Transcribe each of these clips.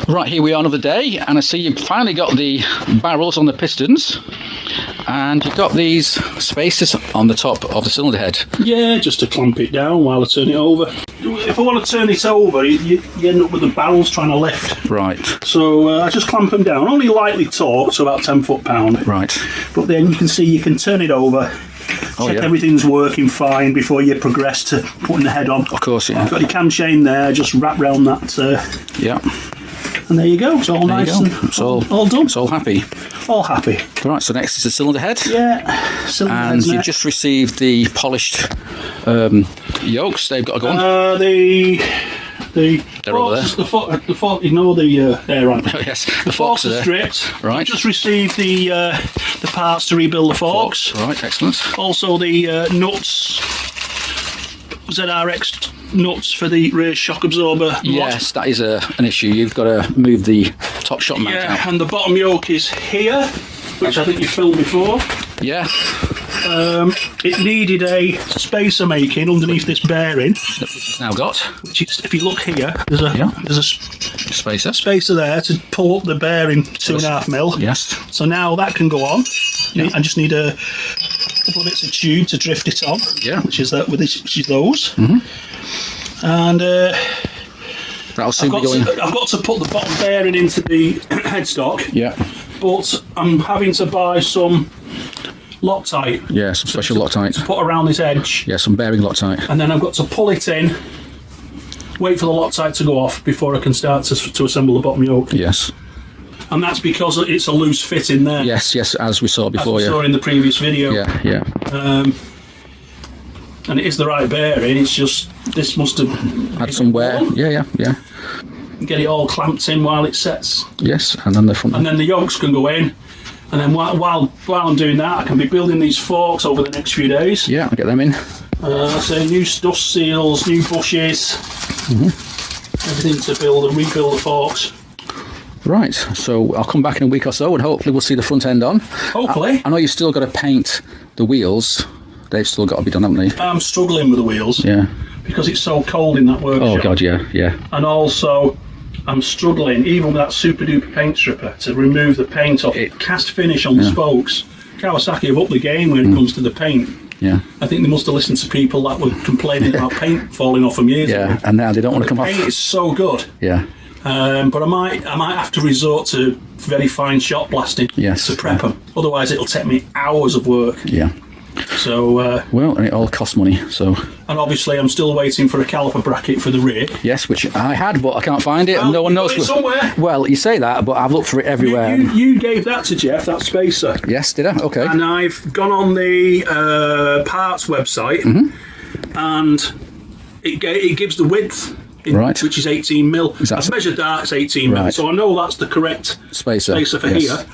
Right, here we are another day, and I see you've finally got the barrels on the pistons, and you've got these spacers on the top of the cylinder head. Yeah, just to clamp it down while I turn it over. If I want to turn it over, you end up with the barrels trying to lift. Right. So I just clamp them down, only lightly torqued, so about 10 foot-pound. Right. But then you can see you can turn it over, check everything's working fine before you progress to putting the head on. Of course, yeah. I've got your cam chain there, just wrap round that. Yeah. And there you go, it's all nice and all done. It's all happy. All happy. Right, so next is the cylinder head. Yeah, cylinder head. And you've just received the polished yokes. They've got to go on. They're over there. The fork, ignore the there, right. Yes, the forks are stripped. Right. I've just received the parts to rebuild the forks. Right, excellent. Also the nuts, ZRX nuts for the rear shock absorber. Yes, that is an issue. You've got to move the top shock mount out. Yeah, and the bottom yoke is here, which I think you filmed before. Yeah. It needed a spacer making underneath this bearing, Which it's now got. which is, if you look here, there's a Spacer. there to pull up the bearing 2.5 mil. Yes. So now that can go on. Yeah. I just need a couple of bits of tube to drift it on. Yeah. Which is that, which is those. And That'll soon be going. I've got to put the bottom bearing into the headstock. Yeah. But I'm having to buy some Loctite. Yeah, some special Loctite. To put around this edge. Yeah, some bearing Loctite. And then I've got to pull it in, wait for the Loctite to go off before I can start to assemble the bottom yoke. Yes. And that's because it's a loose fit in there. Yes, as we saw before. As we saw in the previous video. Yeah. And it is the right bearing, it's just this must have Had some wear. Yeah. Get it all clamped in while it sets. Yes, and then the front. And then the yokes can go in. And then while I'm doing that, I can be building these forks over the next few days. Yeah, I'll get them in. So new dust seals, new bushes, everything to build and rebuild the forks. Right, so I'll come back in a week or so and hopefully we'll see the front end on. Hopefully. I know you've still got to paint the wheels. They've still got to be done, haven't they? I'm struggling with the wheels. Yeah. Because it's so cold in that workshop. Oh God, yeah. And also, I'm struggling, even with that super duper paint stripper, to remove the paint off. Cast finish on the spokes. Kawasaki have upped the game when it comes to the paint. Yeah. I think they must have listened to people that were complaining about paint falling off them years ago. Yeah, and now they don't want to come off. The paint is so good. Yeah. But I might have to resort to very fine shot blasting to prep them. Otherwise, it'll take me hours of work. Yeah. So well, and it all costs money. So. And obviously, I'm still waiting for a caliper bracket for the rear. Yes, which I had, but I can't find it. Well, no one knows. Got it somewhere. Well, you say that, but I've looked for it everywhere. You gave that to Jeff, that spacer. Yes, did I? Okay. And I've gone on the parts website, and it gives the width. Which is 18 mil. I've measured that, it's 18 mil, so I know that's the correct spacer for here.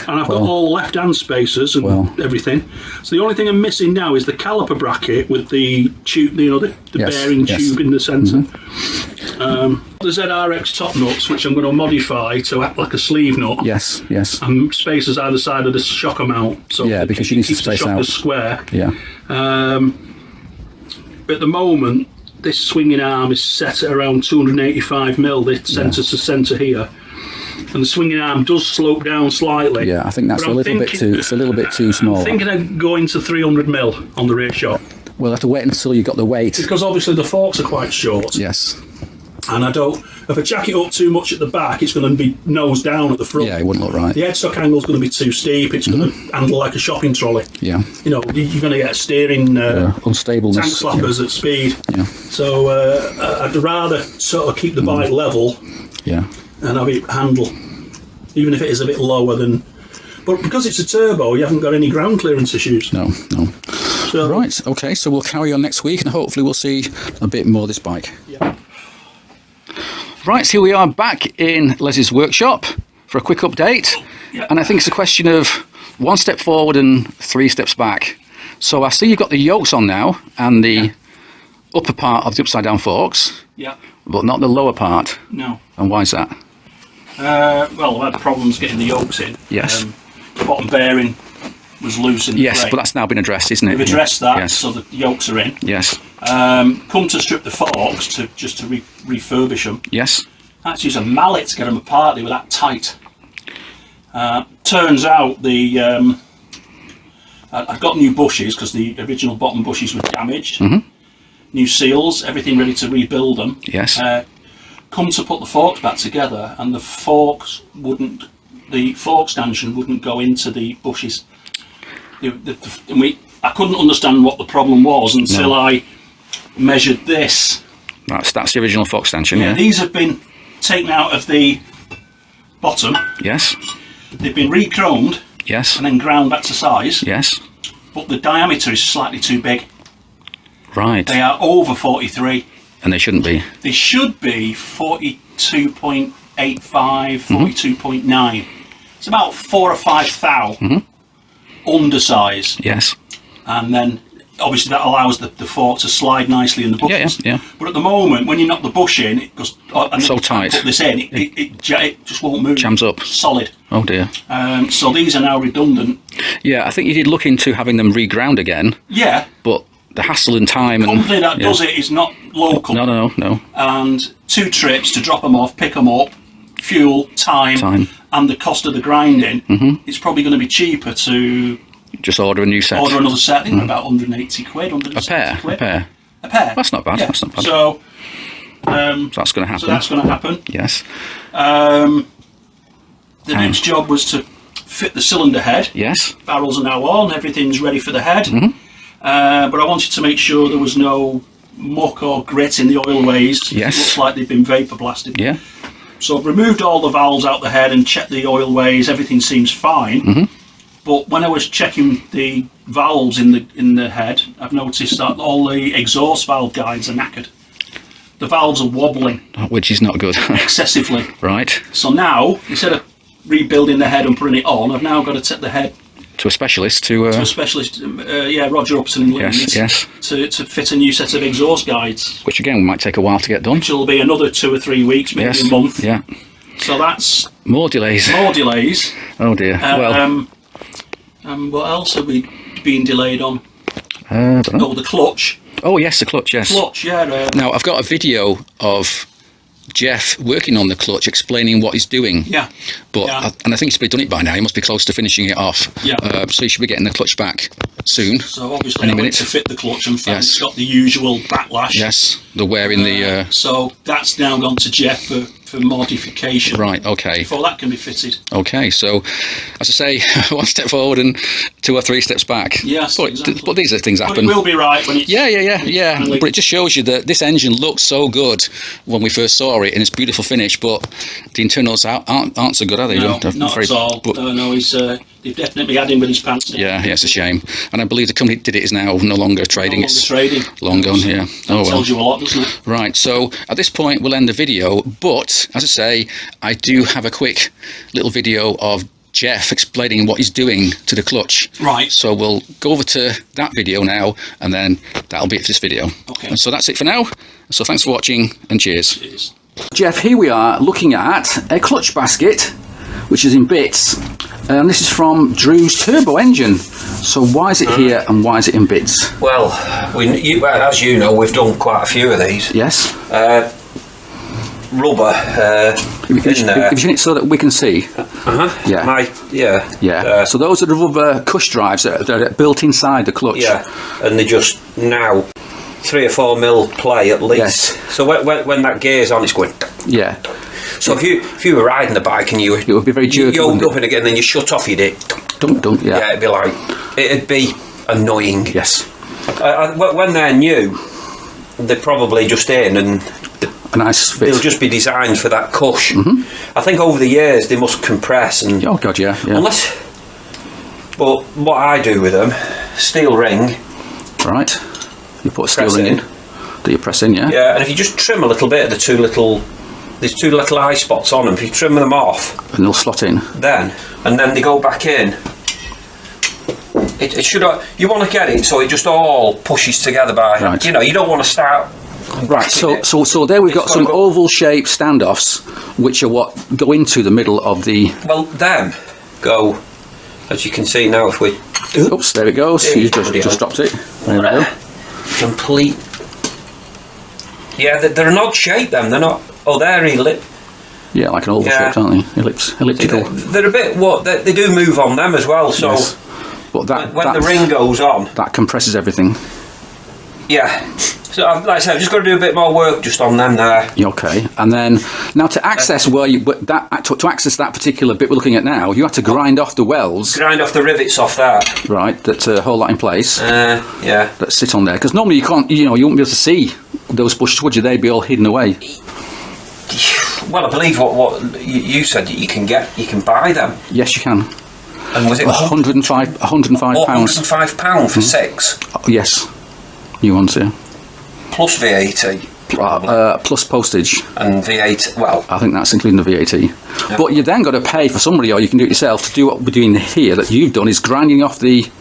And I've got all left-hand spacers and everything. So the only thing I'm missing now is the caliper bracket with the tube, the bearing tube in the centre. The ZRX top nuts, which I'm going to modify to act like a sleeve nut. Yes. And spacers either side of the shocker mount. So because you need to space out. The square. Yeah. But at the moment, this swinging arm is set at around 285 mil, the centre to centre here. And the swinging arm does slope down slightly. Yeah, I think that's a little bit too small. I'm thinking of going to 300 mil on the rear shock. We'll have to wait until you've got the weight. Because obviously the forks are quite short. Yes. And if I jack it up too much at the back, it's going to be nose down at the front. Yeah, it wouldn't look right. The headstock angle's going to be too steep. It's going to handle like a shopping trolley. Yeah. You're going to get steering unstableness. Tank slappers at speed. Yeah. So I'd rather sort of keep the bike level. Yeah. And have it handle, even if it is a bit lower than. But because it's a turbo, you haven't got any ground clearance issues. No. So, right. Okay. So we'll carry on next week, and hopefully we'll see a bit more of this bike. Yeah. Right, so here we are back in Les's workshop for a quick update, and I think it's a question of 1 step forward and 3 steps back. So I see you've got the yokes on now, and the upper part of the upside down forks, but not the lower part. No. And why is that? Well, I've had problems getting the yokes in. Yes. The bottom bearing was loose in the frame. But that's now been addressed, isn't it? We've addressed that, so the yokes are in. Yes. Come to strip the forks just to refurbish them. Yes. had to use a mallet to get them apart. They were that tight. Turns out I've got new bushes because the original bottom bushes were damaged. New seals, everything ready to rebuild them. Yes. Come to put the forks back together, and the fork stanchion wouldn't go into the bushes. I couldn't understand what the problem was until I measured this. That's the original fork stanchion. Yeah. These have been taken out of the bottom. Yes. They've been re-chromed. Yes. And then ground back to size. Yes. But the diameter is slightly too big. Right. They are over 43. And they shouldn't be. They should be 42.85, 42.9. It's about 4 or 5 thou undersize. Yes. And then obviously that allows the fork to slide nicely in the bushes. Yeah. But at the moment, when you knock the bush in, it goes and so tight. Put this in, it just won't move. Jams up. Solid. Oh dear. So these are now redundant. Yeah, I think you did look into having them reground again. Yeah. But the hassle and time. The company that does it is not local. No. And 2 trips to drop them off, pick them up, fuel, time. And the cost of the grinding. It's probably going to be cheaper to just order a new set. Order another set. I think about 180 quid, 160 quid. A pair. That's not bad. Yeah. That's not bad. So that's going to happen. So that's going to happen. Yes. The next job was to fit the cylinder head. Yes. Barrels are now on. Everything's ready for the head. But I wanted to make sure there was no muck or grit in the oilways. Yes. It looks like they've been vapour blasted. Yeah. So I've removed all the valves out the head and checked the oilways. Everything seems fine. But when I was checking the valves in the head, I've noticed that all the exhaust valve guides are knackered. The valves are wobbling. Which is not good. Excessively. Right. So now, instead of rebuilding the head and putting it on, I've now got to take the head to a specialist to a specialist, Roger Upson in Leeds, yes. to fit a new set of exhaust guides. Which again might take a while to get done. Which will be another 2 or 3 weeks, maybe a month. Yeah. So that's more delays. More delays. Oh dear. What else have we been delayed on? I don't know. Oh, the clutch. Oh yes, the clutch. Yes. Clutch. Yeah. Now I've got a video of Jeff working on the clutch, explaining what he's doing. Yeah. But and I think he's probably done it by now. He must be close to finishing it off. Yeah. So he should be getting the clutch back soon. So obviously I went to fit the clutch and found it's got the usual backlash. Yes. The wear in the. So that's now gone to Jeff for modification. Right. Okay. Before that can be fitted. Okay. So, as I say, 1 step forward and 2 or 3 steps back. Yes. Exactly. But these are things happen. But it will be right when it's. Yeah. But it just shows you that this engine looked so good when we first saw it, and it's beautiful finish. But the internals aren't so good, are they? No, not at all. No, they've definitely had him with his pants down. Yeah, it's a shame. And I believe the company that did it is now no longer trading. Trading. Long gone, yeah. That tells you a lot, doesn't it? Right, so at this point we'll end the video, but as I say, I do have a quick little video of Jeff explaining what he's doing to the clutch. Right. So we'll go over to that video now, and then that'll be it for this video. Okay. And so that's it for now. So thanks for watching, and cheers. Cheers. Jeff, here we are looking at a clutch basket, which is in bits. And this is from Drew's turbo engine. So why is it here and why is it in bits? Well, as you know, we've done quite a few of these. Yes. Rubber. If you can it so that we can see. Yeah. So those are the rubber cush drives that are built inside the clutch. Yeah, and they just now 3 or 4 mil play at least. Yes. So when that gear's on, it's going. Yeah. So if you were riding the bike and it would be very jerky. You opened up and again, and then you shut off, you did. Dunk. Yeah. Yeah, it'd be annoying. Yes. When they're new, they're probably just in and. A nice fit. They'll just be designed for that cush. I think over the years they must compress and. Oh God, yeah. But what I do with them, steel ring. Right. You put a steel ring in. Do you press in? Yeah. Yeah, and if you just trim a little bit of there's 2 little eye spots on them. If you trim them off, and they'll slot in. Then they go back in. It should. You want to get it so it just all pushes together by. Right. You don't want to start. Right, so there we've got some oval shaped standoffs which are what go into the middle of the. Well, them go, as you can see now. If we. Oops, there it goes. You just dropped it. There we go. Complete. Yeah, they're an odd shape. Them, they're not. Oh, they're Yeah, like an oval shape, aren't they? Elliptical. They're a bit they do move on them as well. So yes. But when the ring goes on, that compresses everything. Yeah. So like I said, I've just got to do a bit more work just on them there. Okay. And then now to access to access that particular bit we're looking at now, you have to grind off the wells. Grind off the rivets off that. Right. That hold that in place. Yeah. That sit on there, because normally you can't. You wouldn't be able to see those bushes, would you? They'd be all hidden away. Well, I believe what you said that you can buy them. Yes, you can. And was it £105? £105 for 6? Oh, yes, new ones, yeah. Plus VAT. Plus postage. And VAT. Well, I think that's including the VAT. Yeah. But you then got to pay for somebody, or you can do it yourself. To do what we're doing here, that you've done, is grinding off the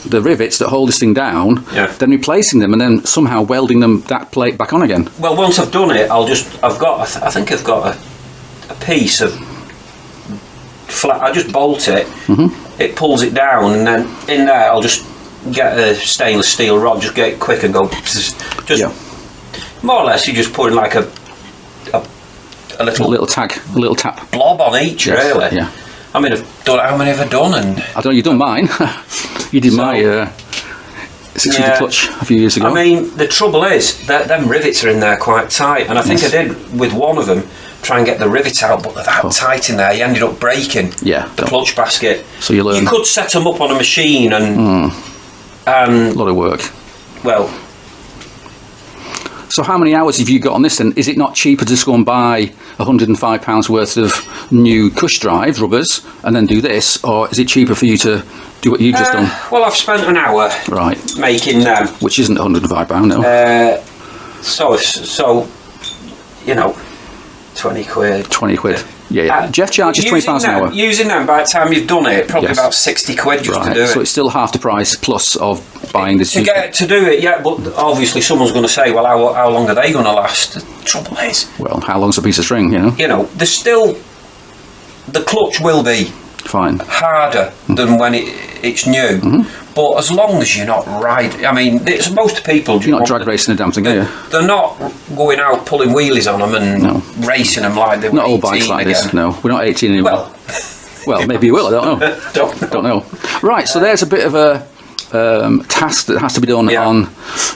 rivets that hold this thing down, then replacing them, and then somehow welding that plate back on again. Well, once I've done it, I think I've got a piece of flat. I just bolt it. It pulls it down, and then in there I'll just get a stainless steel rod, just get it quick and go. Just more or less, you just put in like a little tap blob on each, really. Yeah. I mean, how many have I done? And I don't know. You've done mine. You did my 6-litre clutch a few years ago. I mean, the trouble is that them rivets are in there quite tight, and I think I did with one of them try and get the rivet out, but they're that tight in there. You ended up breaking the clutch basket. So you learn. You could set them up on a machine and a lot of work. Well. So how many hours have you got on this then? Is it not cheaper to just go and buy £105 worth of new cush drive rubbers and then do this, or is it cheaper for you to do what you've just done? Well, I've spent an hour making them. Which isn't £105, no. So, 20 quid. 20 quid. Yeah. Jeff charges £20 an hour. Using them, by the time you've done it, probably about 60 quid just to do it. So it's still half the price plus of buying this. To do it, yeah, but obviously someone's going to say, well, how long are they going to last? The trouble is... Well, how long's a piece of string, there's still... The clutch will be harder than when it's new. But as long as you're not I mean, most people... You're not drag racing a damn thing, are you? They're not going out pulling wheelies on them and racing them like they were 18 all bikes like this, no. We're not 18 anymore. Well, maybe you will, I don't know. Don't know. Right, so there's a bit of a task that has to be done on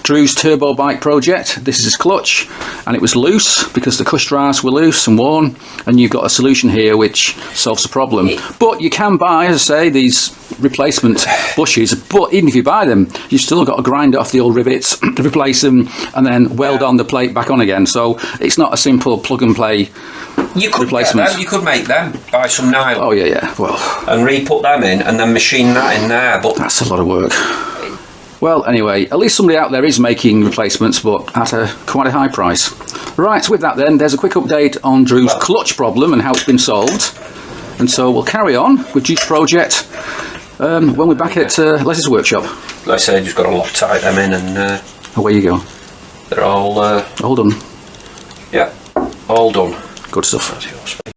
Drew's turbo bike project. This is his clutch, and it was loose because the cush drives were loose and worn, and you've got a solution here which solves the problem. But you can buy, as I say, these replacement bushes, but even if you buy them, you've still got to grind off the old rivets, replace them, and then weld on the plate back on again. So it's not a simple plug and play replacement. You could make them, buy some nylon. Oh yeah, well, and re-put them in, and then machine that in there. But that's a lot of work. Well, anyway, at least somebody out there is making replacements, but at quite a high price. Right, with that then, there's a quick update on Drew's clutch problem and how it's been solved. And so we'll carry on with Drew's project when we're back at Les's workshop. Like I said, just got to Loctite them in, and away you go. They're all done. Yeah, all done. Good stuff.